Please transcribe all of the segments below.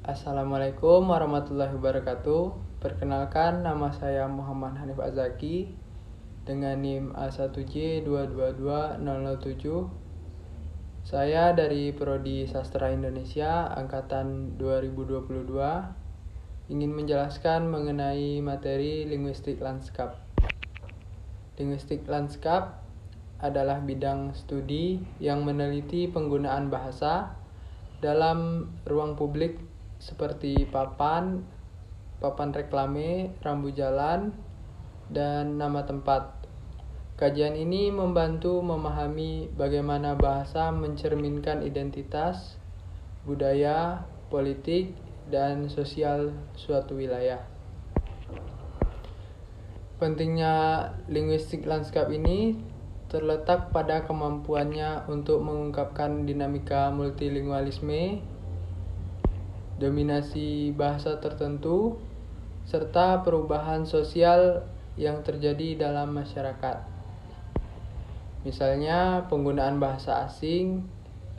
Assalamualaikum warahmatullahi wabarakatuh. Perkenalkan, nama saya Muhammad Hanif Azaki dengan NIM A1J222007. Saya dari Prodi Sastra Indonesia angkatan 2022 ingin menjelaskan mengenai materi linguistik lanskap. Linguistik lanskap adalah bidang studi yang meneliti penggunaan bahasa dalam ruang publik seperti papan reklame, rambu jalan, dan nama tempat. Kajian ini membantu memahami bagaimana bahasa mencerminkan identitas, budaya, politik, dan sosial suatu wilayah. Pentingnya linguistik lanskap ini terletak pada kemampuannya untuk mengungkapkan dinamika multilingualisme, dominasi bahasa tertentu, serta perubahan sosial yang terjadi dalam masyarakat. Misalnya, penggunaan bahasa asing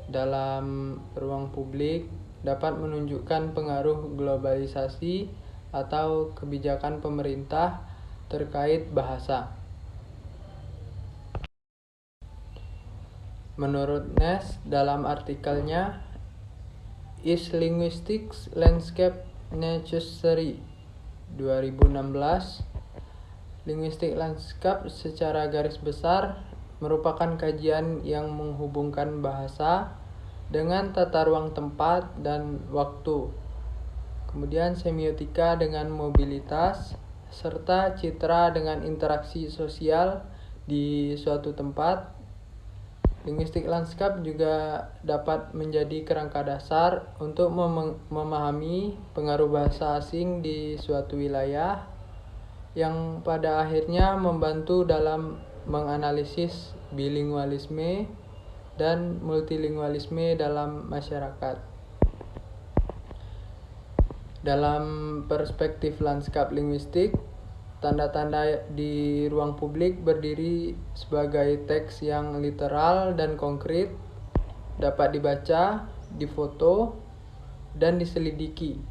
dalam ruang publik dapat menunjukkan pengaruh globalisasi atau kebijakan pemerintah terkait bahasa. Menurut Ness dalam artikelnya Is Linguistics Landscape Necessary 2016, linguistik lanskap secara garis besar merupakan kajian yang menghubungkan bahasa dengan tata ruang tempat dan waktu, kemudian semiotika dengan mobilitas, serta citra dengan interaksi sosial di suatu tempat. Linguistik lanskap juga dapat menjadi kerangka dasar untuk memahami pengaruh bahasa asing di suatu wilayah, yang pada akhirnya membantu dalam menganalisis bilingualisme dan multilingualisme dalam masyarakat. Dalam perspektif lanskap linguistik, tanda-tanda di ruang publik berdiri sebagai teks yang literal dan konkret, dapat dibaca, difoto, dan diselidiki.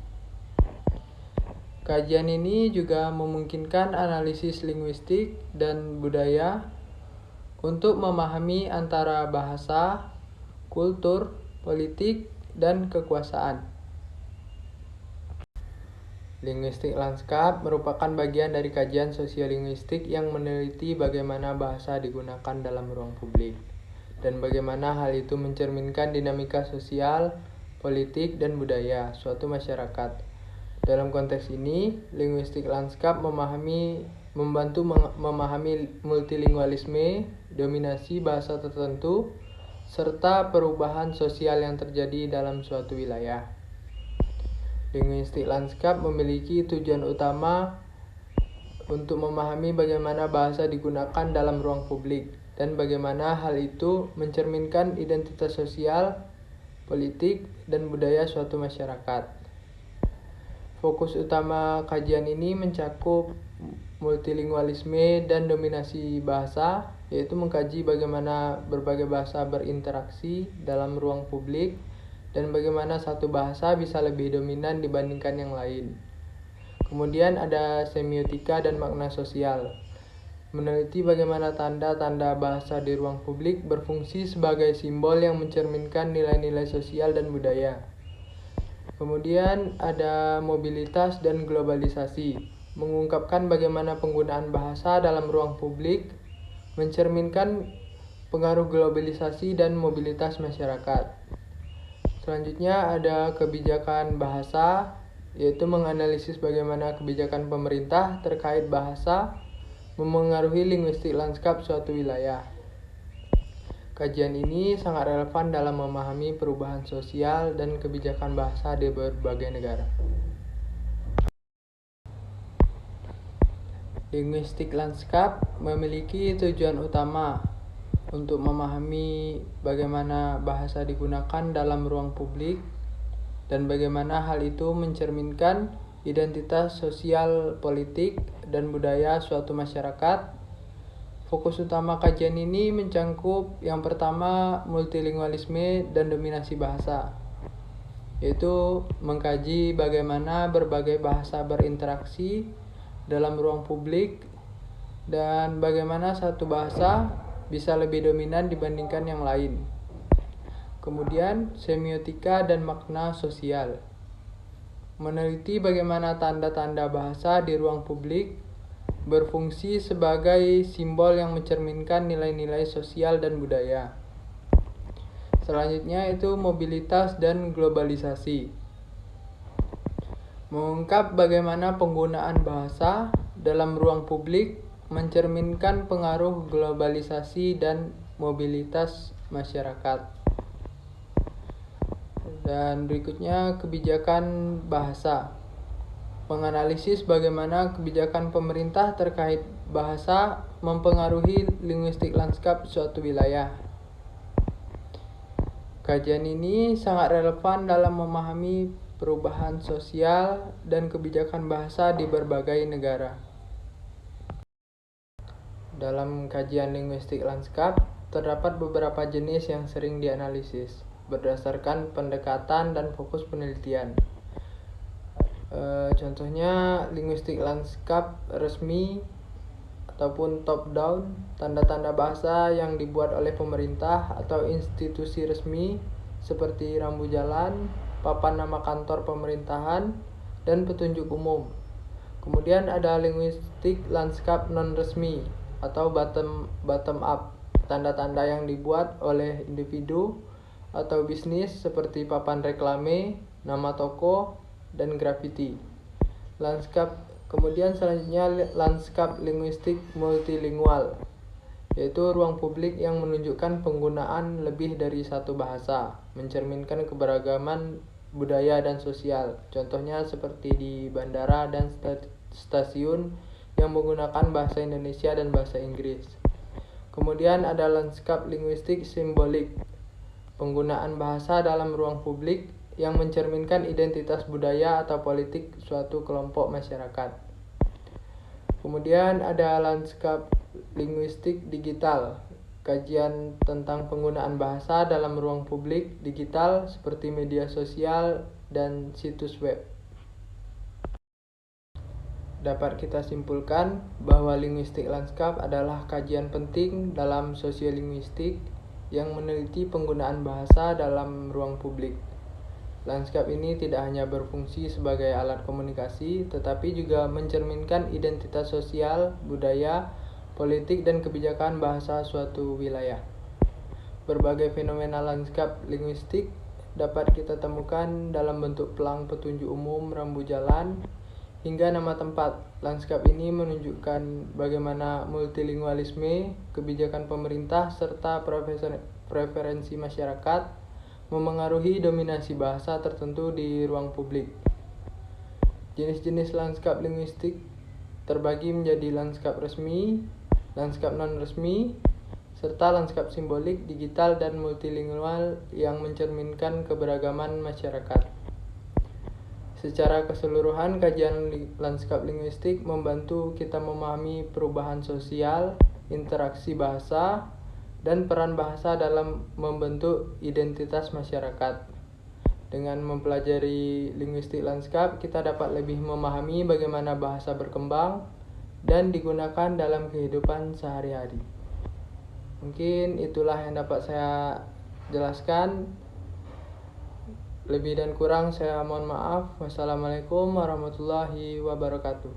Kajian ini juga memungkinkan analisis linguistik dan budaya untuk memahami antara bahasa, kultur, politik, dan kekuasaan. Linguistik lanskap merupakan bagian dari kajian sosiolinguistik yang meneliti bagaimana bahasa digunakan dalam ruang publik dan bagaimana hal itu mencerminkan dinamika sosial, politik, dan budaya suatu masyarakat. Dalam konteks ini, linguistik lanskap membantu memahami multilingualisme, dominasi bahasa tertentu, serta perubahan sosial yang terjadi dalam suatu wilayah. Linguistik lanskap memiliki tujuan utama untuk memahami bagaimana bahasa digunakan dalam ruang publik dan bagaimana hal itu mencerminkan identitas sosial, politik, dan budaya suatu masyarakat. Fokus utama kajian ini mencakup multilingualisme dan dominasi bahasa, yaitu mengkaji bagaimana berbagai bahasa berinteraksi dalam ruang publik dan bagaimana satu bahasa bisa lebih dominan dibandingkan yang lain. Kemudian ada semiotika dan makna sosial, meneliti bagaimana tanda-tanda bahasa di ruang publik berfungsi sebagai simbol yang mencerminkan nilai-nilai sosial dan budaya. Kemudian ada mobilitas dan globalisasi, mengungkapkan bagaimana penggunaan bahasa dalam ruang publik mencerminkan pengaruh globalisasi dan mobilitas masyarakat. Selanjutnya ada kebijakan bahasa, yaitu menganalisis bagaimana kebijakan pemerintah terkait bahasa memengaruhi linguistik lanskap suatu wilayah. Kajian ini sangat relevan dalam memahami perubahan sosial dan kebijakan bahasa di berbagai negara. Linguistik lanskap memiliki tujuan utama untuk memahami bagaimana bahasa digunakan dalam ruang publik dan bagaimana hal itu mencerminkan identitas sosial, politik, dan budaya suatu masyarakat. Fokus utama kajian ini mencakup yang pertama multilingualisme dan dominasi bahasa. yaitu mengkaji bagaimana berbagai bahasa berinteraksi dalam ruang publik dan bagaimana satu bahasa bisa lebih dominan dibandingkan yang lain. Kemudian, semiotika dan makna sosial. Meneliti bagaimana tanda-tanda bahasa di ruang publik berfungsi sebagai simbol yang mencerminkan nilai-nilai sosial dan budaya. Selanjutnya itu mobilitas dan globalisasi. Mengungkap bagaimana penggunaan bahasa dalam ruang publik mencerminkan pengaruh globalisasi dan mobilitas masyarakat. Dan berikutnya kebijakan bahasa. Menganalisis bagaimana kebijakan pemerintah terkait bahasa mempengaruhi linguistik lanskap suatu wilayah. Kajian ini sangat relevan dalam memahami perubahan sosial dan kebijakan bahasa di berbagai negara. Dalam kajian linguistik lanskap, terdapat beberapa jenis yang sering dianalisis berdasarkan pendekatan dan fokus penelitian. Contohnya linguistik lanskap resmi ataupun top down, tanda-tanda bahasa yang dibuat oleh pemerintah atau institusi resmi seperti rambu jalan, papan nama kantor pemerintahan, dan petunjuk umum. Kemudian ada linguistik lanskap non resmi atau bottom up, tanda-tanda yang dibuat oleh individu atau bisnis seperti papan reklame, nama toko, dan grafiti. Kemudian selanjutnya lanskap linguistik multilingual, yaitu ruang publik yang menunjukkan penggunaan lebih dari satu bahasa, mencerminkan keberagaman budaya dan sosial. Contohnya seperti di bandara dan stasiun yang menggunakan bahasa Indonesia dan bahasa Inggris. Kemudian ada lanskap linguistik simbolik, penggunaan bahasa dalam ruang publik yang mencerminkan identitas budaya atau politik suatu kelompok masyarakat. Kemudian ada lanskap linguistik digital, kajian tentang penggunaan bahasa dalam ruang publik digital seperti media sosial dan situs web. Dapat kita simpulkan bahwa linguistik lanskap adalah kajian penting dalam sosiolinguistik yang meneliti penggunaan bahasa dalam ruang publik. Lanskap ini tidak hanya berfungsi sebagai alat komunikasi, tetapi juga mencerminkan identitas sosial, budaya, politik, dan kebijakan bahasa suatu wilayah. Berbagai fenomena lanskap linguistik dapat kita temukan dalam bentuk pelang petunjuk umum, rambu jalan, hingga nama tempat. Lanskap ini menunjukkan bagaimana multilingualisme, kebijakan pemerintah, serta preferensi masyarakat memengaruhi dominasi bahasa tertentu di ruang publik. Jenis-jenis lanskap linguistik terbagi menjadi lanskap resmi, lanskap non-resmi, serta lanskap simbolik, digital, dan multilingual yang mencerminkan keberagaman masyarakat. Secara keseluruhan, kajian lanskap linguistik membantu kita memahami perubahan sosial, interaksi bahasa, dan peran bahasa dalam membentuk identitas masyarakat. Dengan mempelajari linguistik lanskap, kita dapat lebih memahami bagaimana bahasa berkembang dan digunakan dalam kehidupan sehari-hari. Mungkin itulah yang dapat saya jelaskan. Lebih dan kurang saya mohon maaf. Wassalamualaikum warahmatullahi wabarakatuh.